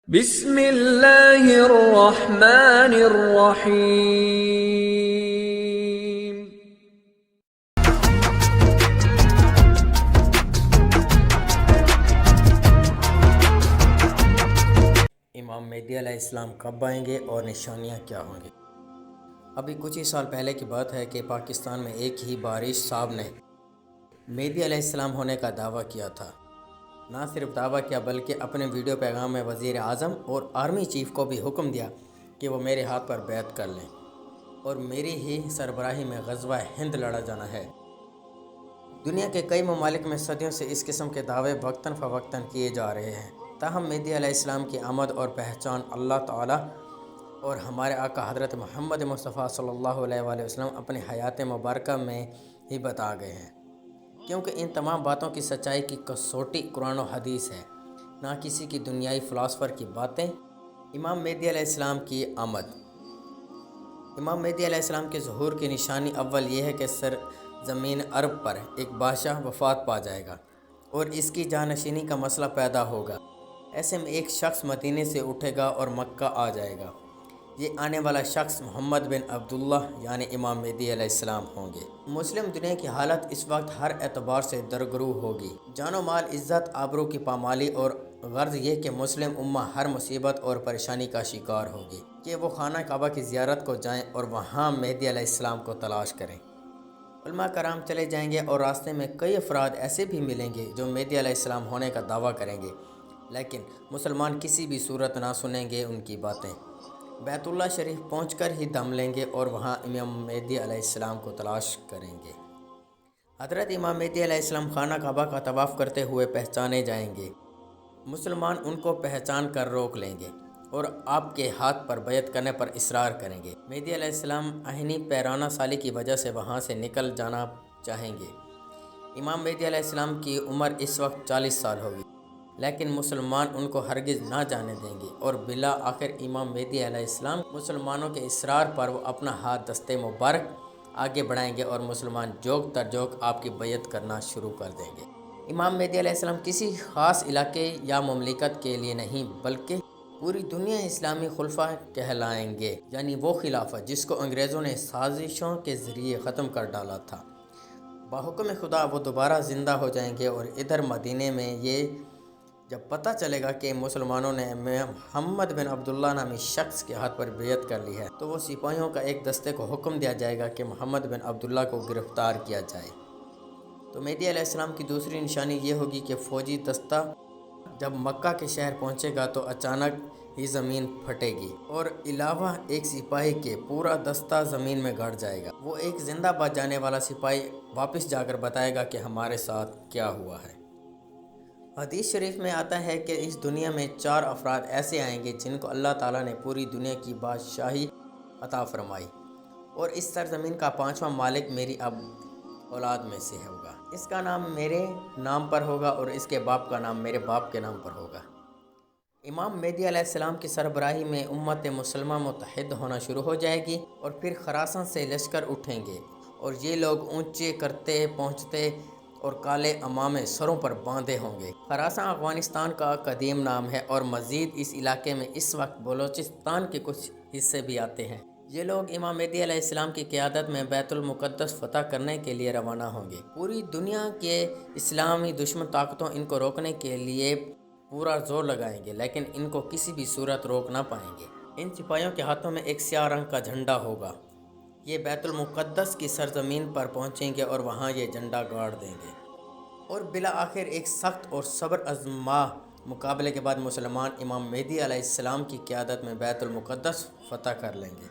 بسم اللہ الرحمن الرحیم۔ امام مہدی علیہ السلام کب آئیں گے اور نشانیاں کیا ہوں گی؟ ابھی کچھ ہی سال پہلے کی بات ہے کہ پاکستان میں ایک ہی بارش صاحب نے مہدی علیہ السلام ہونے کا دعویٰ کیا تھا۔ نہ صرف دعویٰ کیا بلکہ اپنے ویڈیو پیغام میں وزیر اعظم اور آرمی چیف کو بھی حکم دیا کہ وہ میرے ہاتھ پر بیعت کر لیں اور میری ہی سربراہی میں غزوہ ہند لڑا جانا ہے۔ دنیا کے کئی ممالک میں صدیوں سے اس قسم کے دعوے وقتاً فوقتاً کیے جا رہے ہیں، تاہم مہدی علیہ السلام کی آمد اور پہچان اللہ تعالیٰ اور ہمارے آقا حضرت محمد مصطفیٰ صلی اللہ علیہ وآلہ وسلم اپنی حیات مبارکہ میں ہی بتا گئے ہیں، کیونکہ ان تمام باتوں کی سچائی کی کسوٹی قرآن و حدیث ہے، نہ کسی کی دنیائی فلاسفر کی باتیں۔ امام مہدی علیہ السلام کی آمد۔ امام مہدی علیہ السلام کے ظہور کی نشانی اول یہ ہے کہ سرزمین عرب پر ایک بادشاہ وفات پا جائے گا اور اس کی جانشینی کا مسئلہ پیدا ہوگا۔ ایسے میں ایک شخص مدینے سے اٹھے گا اور مکہ آ جائے گا۔ یہ آنے والا شخص محمد بن عبداللہ یعنی امام مہدی علیہ السلام ہوں گے۔ مسلم دنیا کی حالت اس وقت ہر اعتبار سے درگرو ہوگی۔ جان و مال، عزت، آبرو کی پامالی اور غرض یہ کہ مسلم امہ ہر مصیبت اور پریشانی کا شکار ہوگی کہ وہ خانہ کعبہ کی زیارت کو جائیں اور وہاں مہدی علیہ السلام کو تلاش کریں۔ علماء کرام چلے جائیں گے اور راستے میں کئی افراد ایسے بھی ملیں گے جو مہدی علیہ السلام ہونے کا دعویٰ کریں گے، لیکن مسلمان کسی بھی صورت نہ سنیں گے ان کی باتیں۔ بیت اللہ شریف پہنچ کر ہی دم لیں گے اور وہاں امام مہدی علیہ السلام کو تلاش کریں گے۔ حضرت امام مہدی علیہ السلام خانہ کعبہ کا طواف کرتے ہوئے پہچانے جائیں گے۔ مسلمان ان کو پہچان کر روک لیں گے اور آپ کے ہاتھ پر بیعت کرنے پر اصرار کریں گے۔ مہدی علیہ السلام آہنی پیرانہ سالی کی وجہ سے وہاں سے نکل جانا چاہیں گے۔ امام مہدی علیہ السلام کی عمر اس وقت 40 سال ہوگی، لیکن مسلمان ان کو ہرگز نہ جانے دیں گے اور بالآخر امام مہدی علیہ السلام مسلمانوں کے اصرار پر وہ اپنا ہاتھ دستے مبارک آگے بڑھائیں گے اور مسلمان جوگ تر جوگ آپ کی بیعت کرنا شروع کر دیں گے۔ امام مہدی علیہ السلام کسی خاص علاقے یا مملکت کے لیے نہیں بلکہ پوری دنیا اسلامی خلفہ کہلائیں گے، یعنی وہ خلافت جس کو انگریزوں نے سازشوں کے ذریعے ختم کر ڈالا تھا۔ بحکم خدا وہ دوبارہ زندہ ہو جائیں گے اور ادھر مدینے میں یہ جب پتہ چلے گا کہ مسلمانوں نے محمد بن عبداللہ نامی شخص کے ہاتھ پر بیعت کر لی ہے تو وہ سپاہیوں کا ایک دستے کو حکم دیا جائے گا کہ محمد بن عبداللہ کو گرفتار کیا جائے۔ تو مہدی علیہ السلام کی دوسری نشانی یہ ہوگی کہ فوجی دستہ جب مکہ کے شہر پہنچے گا تو اچانک ہی زمین پھٹے گی اور علاوہ ایک سپاہی کے پورا دستہ زمین میں گڑ جائے گا۔ وہ ایک زندہ بچ جانے والا سپاہی واپس جا کر بتائے گا کہ ہمارے ساتھ کیا ہوا ہے۔ حدیث شریف میں آتا ہے کہ اس دنیا میں 4 افراد ایسے آئیں گے جن کو اللہ تعالیٰ نے پوری دنیا کی بادشاہی عطا فرمائی اور اس سرزمین کا 5واں مالک میری اولاد میں سے ہوگا۔ اس کا نام میرے نام پر ہوگا اور اس کے باپ کا نام میرے باپ کے نام پر ہوگا۔ امام مہدی علیہ السلام کی سربراہی میں امت مسلمہ متحد ہونا شروع ہو جائے گی اور پھر خراسان سے لشکر اٹھیں گے اور یہ لوگ اونچے کرتے پہنچتے اور کالے عمامے سروں پر باندھے ہوں گے۔ خراسان افغانستان کا قدیم نام ہے اور مزید اس علاقے میں اس وقت بلوچستان کے کچھ حصے بھی آتے ہیں۔ یہ لوگ امام مہدی علیہ السلام کی قیادت میں بیت المقدس فتح کرنے کے لیے روانہ ہوں گے۔ پوری دنیا کے اسلامی دشمن طاقتوں ان کو روکنے کے لیے پورا زور لگائیں گے، لیکن ان کو کسی بھی صورت روک نہ پائیں گے۔ ان سپاہیوں کے ہاتھوں میں ایک سیاہ رنگ کا جھنڈا ہوگا۔ یہ بیت المقدس کی سرزمین پر پہنچیں گے اور وہاں یہ جھنڈا گاڑ دیں گے اور بالآخر ایک سخت اور صبر آزما مقابلے کے بعد مسلمان امام مہدی علیہ السلام کی قیادت میں بیت المقدس فتح کر لیں گے۔